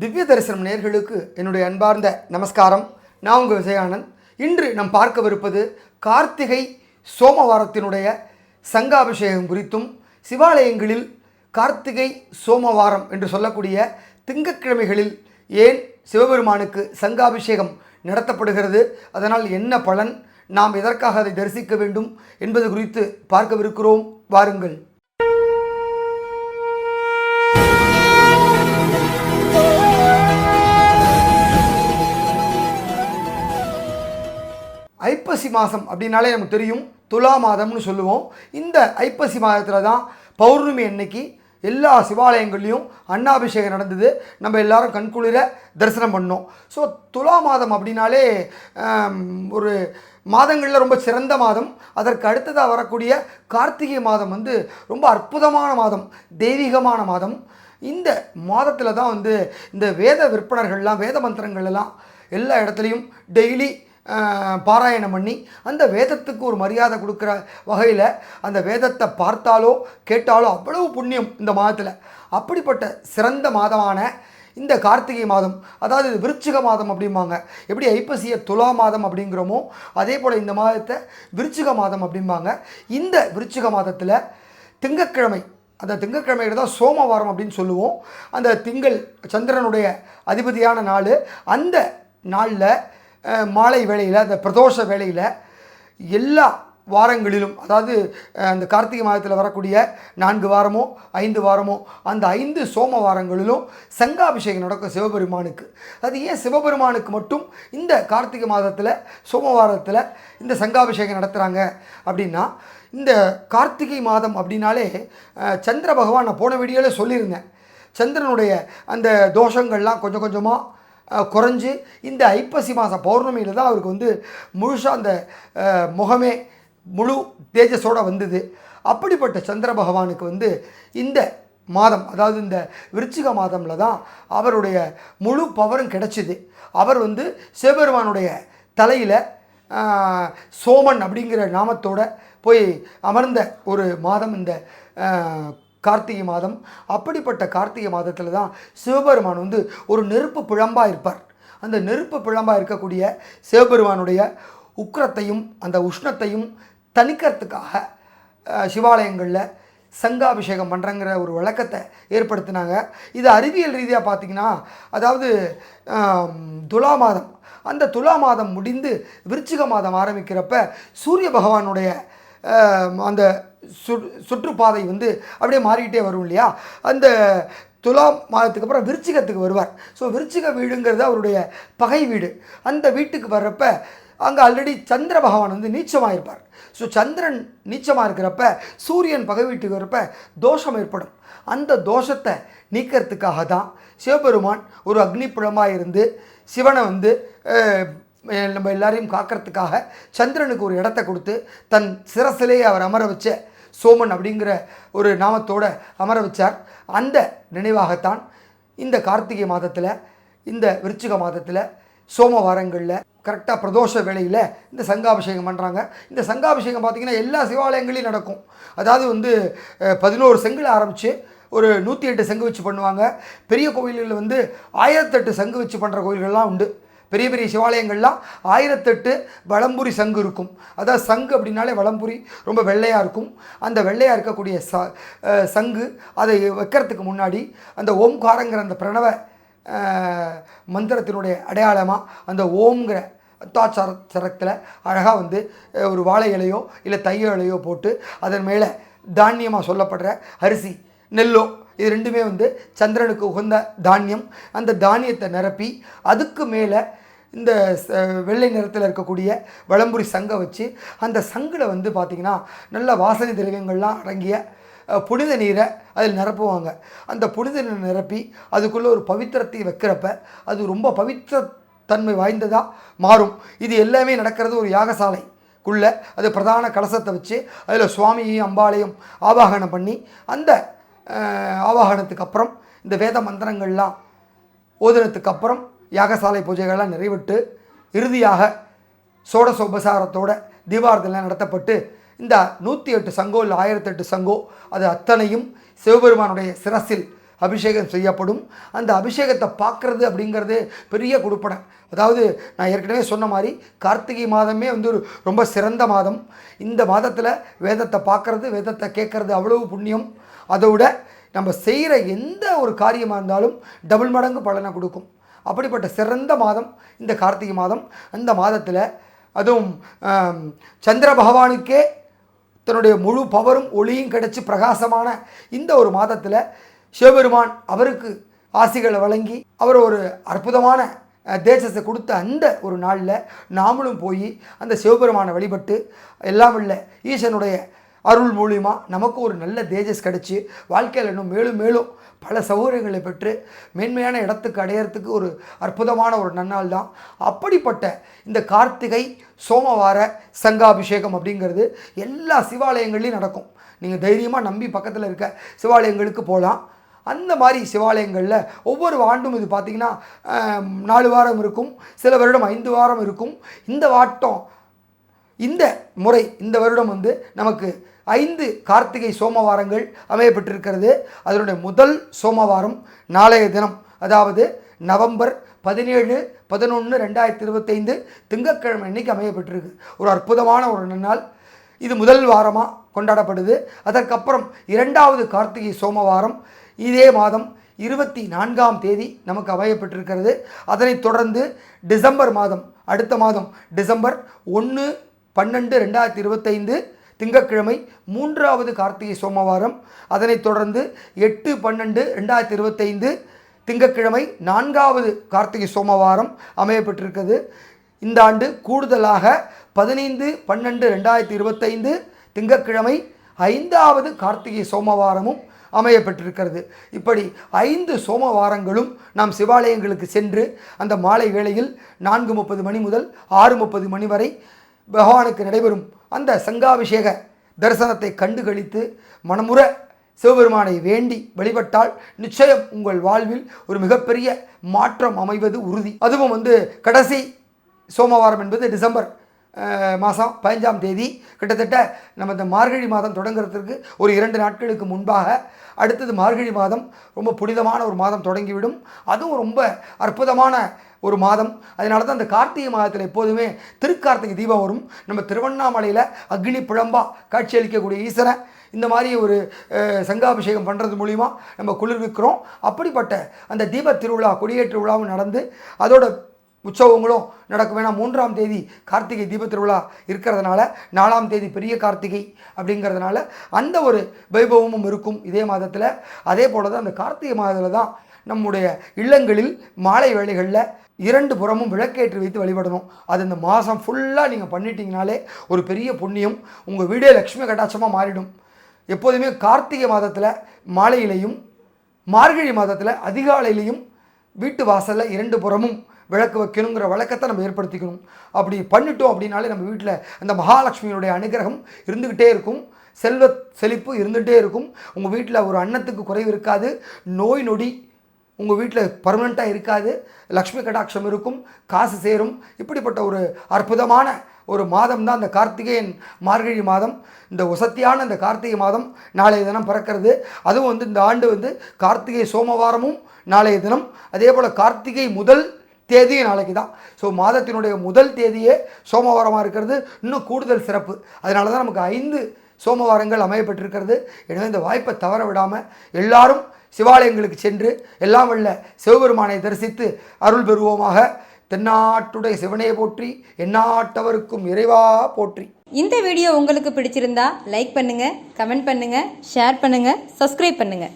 திவ்ய தரிசனம் நேயர்களுக்கு என்னுடைய அன்பார்ந்த நமஸ்காரம். நான் உங்கள் விஜயானந்த். இன்று நாம் பார்க்கவிருப்பது கார்த்திகை சோமவாரத்தினுடைய சங்காபிஷேகம் குறித்தும் சிவாலயங்களில் கார்த்திகை சோமவாரம் என்று சொல்லக்கூடிய திங்கட்கிழமைகளில் ஏன் சிவபெருமானுக்கு சங்காபிஷேகம் நடத்தப்படுகிறது, அதனால் என்ன பலன், நாம் எதற்காக அதை தரிசிக்க வேண்டும் என்பது குறித்து பார்க்கவிருக்கிறோம். வாருங்கள். ஐப்பசி மாதம் அப்படின்னாலே நமக்கு தெரியும், துலா மாதம்னு சொல்லுவோம். இந்த ஐப்பசி மாதத்தில் தான் பௌர்ணமி அன்னைக்கு எல்லா சிவாலயங்கள்லேயும் அன்னாபிஷேகம் நடந்தது. நம்ம எல்லாரும் கண்குளிர தரிசனம் பண்ணோம். ஸோ துலா மாதம் அப்படின்னாலே ஒரு மாதங்களில் ரொம்ப சிறந்த மாதம். அதற்கு அடுத்ததாக வரக்கூடிய கார்த்திகை மாதம் ரொம்ப அற்புதமான மாதம், தெய்வீகமான மாதம். இந்த மாதத்தில் தான் இந்த வேத விற்பனர்கள்லாம் வேத மந்திரங்கள் எல்லாம் எல்லா இடத்துலையும் டெய்லி பாராயணம் பண்ணி அந்த வேதத்துக்கு ஒரு மரியாதை கொடுக்குற வகையில் அந்த வேதத்தை பார்த்தாலோ கேட்டாலோ அவ்வளவு புண்ணியம் இந்த மாதத்தில். அப்படிப்பட்ட சிறந்த மாதமான இந்த கார்த்திகை மாதம், அதாவது விருச்சிக மாதம் அப்படிம்பாங்க. எப்படி ஐப்பசியை துலா மாதம் அப்படிங்கிறோமோ அதே போல் இந்த மாதத்தை விருச்சிக மாதம் அப்படிம்பாங்க. இந்த விருச்சிக மாதத்தில் திங்கட்கிழமை, அந்த திங்கட்கிழமைக்கு தான் சோமவாரம் அப்படின்னு சொல்லுவோம். அந்த திங்கள் சந்திரனுடைய அதிபதியான நாள். அந்த நாளில் மாலை வேளையில், அந்த பிரதோஷ வேளையில் எல்லா வாரங்களிலும், அதாவது அந்த கார்த்திகை மாதத்தில் வரக்கூடிய 4 வாரமோ 5 வாரமோ அந்த 5 சோமவாரங்களிலும் சங்காபிஷேகம் நடக்கும் சிவபெருமானுக்கு. அது ஏன் சிவபெருமானுக்கு மட்டும் இந்த கார்த்திகை மாதத்தில் சோமவாரத்தில் இந்த சங்காபிஷேகம் நடத்துகிறாங்க அப்படின்னா, இந்த கார்த்திகை மாதம் அப்படின்னாலே சந்திர பகவான், நான் போன வீடியோவில் சொல்லியிருந்தேன், சந்திரனுடைய அந்த தோஷங்கள்லாம் கொஞ்சம் கொஞ்சமாக குறைஞ்சி இந்த ஐப்பசி மாதம் பௌர்ணமியில் தான் அவருக்கு முழுசாக அந்த முகமே முழு தேஜஸோடு வந்தது. அப்படிப்பட்ட சந்திர பகவானுக்கு இந்த மாதம், அதாவது இந்த விருச்சிக மாதமில் தான் அவருடைய முழு பவரும் கிடச்சிது. அவர் சிவபெருமானுடைய தலையில் சோமன் அப்படிங்கிற நாமத்தோடு போய் அமர்ந்த ஒரு மாதம் இந்த கார்த்திகை மாதம். அப்படிப்பட்ட கார்த்திகை மாதத்தில் தான் சிவபெருமான் ஒரு நெருப்பு பிழம்பாக இருப்பார். அந்த நெருப்பு பிழம்பாக இருக்கக்கூடிய சிவபெருமானுடைய உக்கிரத்தையும் அந்த உஷ்ணத்தையும் தணிக்கிறதுக்காக சிவாலயங்களில் சங்காபிஷேகம் பண்ணுறங்கிற ஒரு வழக்கத்தை ஏற்படுத்தினாங்க. இது அறிவியல் ரீதியாக பார்த்திங்கன்னா, அதாவது துலா மாதம், அந்த துலா மாதம் முடிந்து விருச்சிக மாதம் ஆரம்பிக்கிறப்ப சூரிய பகவானுடைய அந்த சுற்றுப்பாதை அப்படியே மாறிக்கிட்டே வரும் இல்லையா. அந்த துலா மாதத்துக்கு அப்புறம் விருச்சிகத்துக்கு வருவார். ஸோ விருச்சிக வீடுங்கிறது அவருடைய பகை வீடு. அந்த வீட்டுக்கு வர்றப்ப அங்கே ஆல்ரெடி சந்திர பகவான் நீச்சமாக இருப்பார். ஸோ சந்திரன் நீச்சமாக இருக்கிறப்ப சூரியன் பகை வீட்டுக்கு வரப்ப தோஷம் ஏற்படும். அந்த தோஷத்தை நீக்கிறதுக்காக தான் சிவபெருமான் ஒரு அக்னி புலமாக இருந்து சிவனை நம்ம எல்லாரையும் காக்கிறதுக்காக சந்திரனுக்கு ஒரு இடத்த கொடுத்து தன் சிரசிலேயே அவர் அமர வச்ச சோமன் அப்படிங்கிற ஒரு நாமத்தோடு அமர வச்சார். அந்த நினைவாகத்தான் இந்த கார்த்திகை மாதத்தில், இந்த விருச்சிக மாதத்தில் சோமவாரங்களில் கரெக்டாக பிரதோஷ வேளையில் இந்த சங்காபிஷேகம் பண்ணுறாங்க. இந்த சங்காபிஷேகம் பார்த்திங்கன்னா எல்லா சிவாலயங்களையும் நடக்கும். அதாவது 11 செங்கில் ஆரம்பித்து ஒரு 108 சங்கு வச்சு பண்ணுவாங்க. பெரிய கோவில்களில் 1008 சங்கு வச்சு பண்ணுற கோயில்கள்லாம் உண்டு. பெரிய பெரிய சிவாலயங்கள்லாம் 1008 வலம்புரி சங்கு இருக்கும். அதாவது சங்கு அப்படின்னாலே வலம்புரி ரொம்ப வெள்ளையாக இருக்கும். அந்த வெள்ளையாக இருக்கக்கூடிய சங்கு அதை வைக்கிறதுக்கு முன்னாடி அந்த ஓம்காரங்கிற அந்த பிரணவ மந்திரத்தினுடைய அடையாளமாக அந்த ஓம்ங்கிற அத்தாச்சாரத்தில் அழகாக ஒரு வாழை இலையோ இல்லை தைய இலையோ போட்டு அதன் மேலே தானியமாக சொல்லப்படுற அரிசி, நெல்லோ, இது ரெண்டுமே சந்திரனுக்கு உகந்த தானியம். அந்த தானியத்தை நிரப்பி அதுக்கு மேலே இந்த வெள்ளை நிறத்தில் இருக்கக்கூடிய வலம்புரி சங்கை வச்சு அந்த சங்கில் பார்த்திங்கன்னா நல்ல வாசனை திரவியங்கள்லாம் அடங்கிய புனித நீரை அதில் நிரப்புவாங்க. அந்த புனித நீரை நிரப்பி அதுக்குள்ளே ஒரு பவித்திரத்தை வைக்கிறப்ப அது ரொம்ப பவித்திர தன்மை வாய்ந்ததாக மாறும். இது எல்லாமே நடக்கிறது ஒரு யாகசாலைக்குள்ளே. அது பிரதான கலசத்தை வச்சு அதில் சுவாமியையும் அம்பாளையும் ஆவாகனம் பண்ணி அந்த ஆவாகனத்துக்கு அப்புறம் இந்த வேத மந்திரங்கள்லாம் ஓதுனத்துக்கு அப்புறம் யாகசாலை பூஜைகள்லாம் நிறைவிட்டு இறுதியாக சோடசோபசாரத்தோட தீபாரதெல்லாம் நடத்தப்பட்டு இந்த 108 சங்கோ இல்லை 1008 சங்கோ அது அத்தனையும் சிவபெருமானுடைய சிரசில் அபிஷேகம் செய்யப்படும். அந்த அபிஷேகத்தை பார்க்குறது அப்படிங்கிறது பெரிய கொடுப்பனை. அதாவது நான் ஏற்கனவே சொன்ன மாதிரி கார்த்திகை மாதமே வந்து ஒரு ரொம்ப சிறந்த மாதம். இந்த மாதத்தில் வேதத்தை பார்க்குறது, வேதத்தை கேட்குறது அவ்வளவு புண்ணியம். அதோட நம்ம செய்கிற எந்த ஒரு காரியமாக இருந்தாலும் டபுள் மடங்கு பலனை கொடுக்கும். அப்படிப்பட்ட சிறந்த மாதம் இந்த கார்த்திகை மாதம். அந்த மாதத்தில் அதுவும் சந்திர பகவானுக்கே தன்னுடைய முழு பவரும் ஒளியும் கிடைச்சி பிரகாசமான இந்த ஒரு மாதத்தில் சிவபெருமான் அவருக்கு ஆசிகளை வழங்கி அவர் ஒரு அற்புதமான தேசத்தை கொடுத்த அந்த ஒரு நாளில் நாமளும் போய் அந்த சிவபெருமானை வழிபட்டு எல்லாம் உள்ள ஈசனுடைய அருள் மூலியமாக நமக்கு ஒரு நல்ல தேஜஸ் கிடச்சி வாழ்க்கையில் இன்னும் மேலும் மேலும் பல சௌகரியங்களை பெற்று மேன்மையான இடத்துக்கு அடையிறதுக்கு ஒரு அற்புதமான ஒரு நன்னாள் தான். அப்படிப்பட்ட இந்த கார்த்திகை சோமவார சங்காபிஷேகம் அப்படிங்கிறது எல்லா சிவாலயங்கள்லையும் நடக்கும். நீங்கள் தைரியமாக நம்பி பக்கத்தில் இருக்க சிவாலயங்களுக்கு போகலாம். அந்த மாதிரி சிவாலயங்களில் ஒவ்வொரு ஆண்டும் இது பார்த்திங்கன்னா 4 வாரம் இருக்கும், சில வருடம் 5 வாரம் இருக்கும். இந்த முறை இந்த வருடம் வந்து நமக்கு 5 கார்த்திகை சோமவாரங்கள் அமையப்பட்டிருக்கிறது. அதனுடைய முதல் சோமவாரம் நாளைய தினம், அதாவது நவம்பர் 17/11/2025 திங்கட்கிழமை அன்னைக்கு அமையப்பட்டிருக்கு. ஒரு அற்புதமான ஒரு நன்னாள். இது முதல் வாரமாக கொண்டாடப்படுது. அதற்கப்புறம் 2வது கார்த்திகை சோமவாரம் இதே மாதம் 24ஆம் தேதி நமக்கு அமையப்பட்டிருக்கிறது. அதனைத் தொடர்ந்து டிசம்பர் மாதம், அடுத்த மாதம் டிசம்பர் 1/12/2025 திங்கட்கிழமை 3வது கார்த்திகை சோமவாரம். அதனைத் தொடர்ந்து 8/12/2025 திங்கட்கிழமை 4வது கார்த்திகை சோமவாரம் அமையப்பட்டிருக்கிறது. இந்த ஆண்டு கூடுதலாக 15/12/2025 திங்கட்கிழமை 5வது கார்த்திகை சோமவாரமும் அமையப்பட்டிருக்கிறது. இப்படி 5 சோமவாரங்களும் நாம் சிவாலயங்களுக்கு சென்று அந்த மாலை வேளையில் 4:30 மணி முதல் 6:30 மணி வரை பகவானுக்கு நடைபெறும் அந்த சங்காபிஷேக தரிசனத்தை கண்டுகளித்து மனமுற சிவபெருமானை வேண்டி வழிபட்டால் நிச்சயம் உங்கள் வாழ்வில் ஒரு மிகப்பெரிய மாற்றம் அமைவது உறுதி. அதுவும் வந்து கடைசி சோமவாரம் என்பது டிசம்பர் மாதம் 15ஆம் தேதி. கிட்டத்தட்ட நம்ம இந்த மார்கழி மாதம் தொடங்குறதுக்கு ஒரு 2 நாட்களுக்கு முன்பாக அடுத்தது மார்கழி மாதம் ரொம்ப புனிதமான ஒரு மாதம் தொடங்கிவிடும். அதுவும் ரொம்ப அற்புதமான ஒரு மாதம். அதனால தான் அந்த கார்த்திகை மாதத்தில் எப்போதுமே திருக்கார்த்திகை தீபம் வரும். நம்ம திருவண்ணாமலையில் அக்னி பிழம்பா காட்சியளிக்கக்கூடிய ஈஸ்வரன் இந்த மாதிரி ஒரு சங்காபிஷேகம் பண்ணுறது மூலிமா நம்ம குளிர்விக்கிறோம். அப்படிப்பட்ட அந்த தீப திருவிழா, கொடியேற்று விழாவும் நடந்து அதோட உற்சவங்களும் நடக்கும். வேணா 3ஆம் தேதி கார்த்திகை தீப திருவிழா இருக்கிறதுனால 4ஆம் தேதி பெரிய கார்த்திகை அப்படிங்கிறதுனால அந்த ஒரு வைபவமும் இருக்கும் இதே மாதத்தில். அதே போல தான் அந்த கார்த்திகை மாதத்தில் தான் நம்முடைய இல்லங்களில் மாலை வேளைகளில் 2 புறமும் விளக்கேற்றி வைத்து வழிபடணும். அது இந்த மாதம் ஃபுல்லாக நீங்கள் பண்ணிட்டீங்கனாலே ஒரு பெரிய புண்ணியம். உங்கள் வீடே லக்ஷ்மி கடாட்சமாக மாறிடும். எப்போதுமே கார்த்திகை மாதத்தில் மாலையிலையும் மார்கழி மாதத்தில் அதிகாலையிலையும் வீட்டு வாசலில் 2 புறமும் விளக்கு வைக்கணுங்கிற வழக்கத்தை நம்ம ஏற்படுத்திக்கணும். அப்படி பண்ணிட்டோம் அப்படின்னாலே நம்ம வீட்டில் அந்த மகாலட்சுமியினுடைய அனுகிரகம் இருந்துக்கிட்டே இருக்கும், செல்வ செழிப்பு இருந்துகிட்டே இருக்கும். உங்கள் வீட்டில் ஒரு அன்னத்துக்கு குறைவு இருக்காது, நோய் நொடி உங்கள் வீட்டில் பர்மனெண்ட்டாக இருக்காது, லக்ஷ்மி கடாட்சம் இருக்கும், காசு சேரும். இப்படிப்பட்ட ஒரு அற்புதமான ஒரு மாதம் தான் இந்த கார்த்திகேயன் மார்கழி மாதம். இந்த வசத்தியான இந்த கார்த்திகை மாதம் நாளைய தினம் பிறக்கிறது. அதுவும் வந்து இந்த ஆண்டு வந்து கார்த்திகை சோமவாரமும் நாளைய தினம், அதே போல் கார்த்திகை முதல் தேதியும் நாளைக்கு தான். ஸோ மாதத்தினுடைய முதல் தேதியே சோமவாரமாக இருக்கிறது இன்னும் கூடுதல் சிறப்பு. அதனால தான் நமக்கு 5 சோமவாரங்கள் அமையப்பட்டிருக்கிறது. எனவே இந்த வாய்ப்பை தவற விடாமல் எல்லாரும் சிவாலயங்களுக்கு சென்று எல்லாம் வல்ல சிவபெருமானை தரிசித்து அருள் பெறுவோமாக. தென்னாட்டுடைய சிவனே போற்றி, எந்நாட்டவருக்கும் இறைவா போற்றி. இந்த வீடியோ உங்களுக்கு பிடிச்சிருந்தா லைக் பண்ணுங்கள், கமெண்ட் பண்ணுங்கள், ஷேர் பண்ணுங்கள், சப்ஸ்கிரைப் பண்ணுங்கள்.